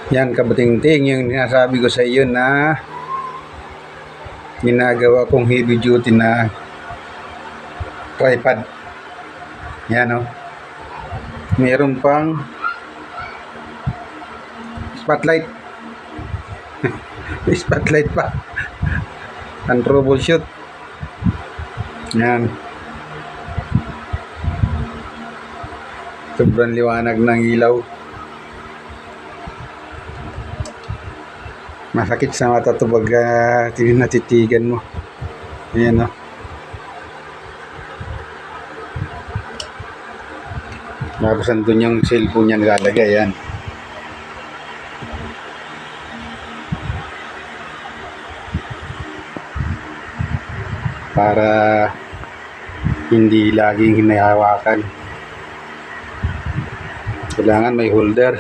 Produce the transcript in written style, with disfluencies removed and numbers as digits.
Yan kabatingting, yung sinasabi ko sa iyo na ginagawa kong heavy duty na tripod. Yan o. Meron pang spotlight. Spotlight pa. Ang troubleshoot. Yan. Sobrang liwanag ng ilaw. Masakit sa mata ito pag natitigan mo. Ayan o. Tapos andun yung cellphone niya nalalagay. Yan. Para hindi laging hinahawakan. Kailangan may holder.